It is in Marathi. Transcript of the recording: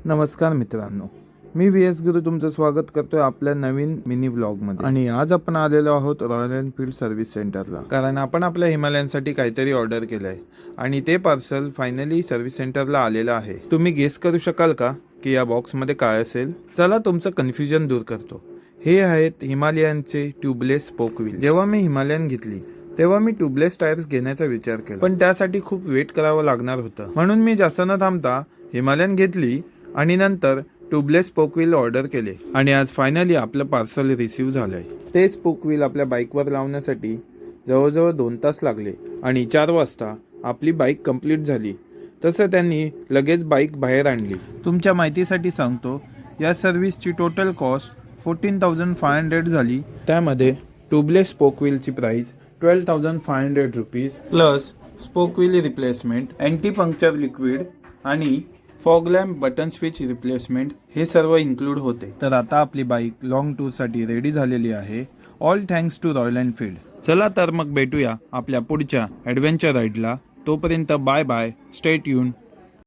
नमस्कार मित्रांनो, मी व्ही.एस. गुरु तुमचं स्वागत करतोय आपल्या नवीन मिनी व्लॉगमध्ये. आणि आज आपण आलेलो आहोत रॉयल एनफील्ड सर्व्हिस सेंटरला, कारण आपण आपल्या हिमालयनसाठी काहीतरी ऑर्डर केलंय आणि ते पार्सल फायनली सर्व्हिस सेंटरला आलेलं आहे. तुम्ही गेस करू शकाल का की या बॉक्समध्ये काय असेल? चला तुमचं कन्फ्युजन दूर करतो. हे आहेत हिमालयनचे ट्यूबलेस स्पोक व्हील. जेव्हा मी हिमालयन घेतली तेव्हा मी ट्यूबलेस टायर्स घेण्याचा विचार केला, पण त्यासाठी खूप वेट करावं लागणार होतं. म्हणून मी जास्त न थांबता हिमालयन घेतली आणि नंतर ट्यूबलेस स्पोक व्हील ऑर्डर केले. आणि आज फायनली आपलं पार्सल रिसीव्ह झालंय. ते स्पोक व्हील आपल्या बाईकवर लावण्यासाठी जवळजवळ 2 तास लागले आणि 4 वाजता आपली बाईक कंप्लीट झाली. तसं त्यांनी लगेच बाईक बाहेर आणली. तुमच्या माहितीसाठी सांगतो, या सर्व्हिसची टोटल कॉस्ट 14,500 झाली. त्यामध्ये ट्यूबलेस स्पोक व्हीलची price 12,500 rupees plus spoke wheel replacement, anti puncture liquid आणि fog lamp button switch replacement हे सर्व इन्क्लूड होते. तर आता आपली बाईक लॉंग टूरसाठी रेडी झालेली आहे. All thanks to Royal Enfield. चला तर मग भेटूया आपल्या पुढच्या ॲडव्हेंचर राईडला. तोपर्यंत बाय बाय, स्टे ट्यून.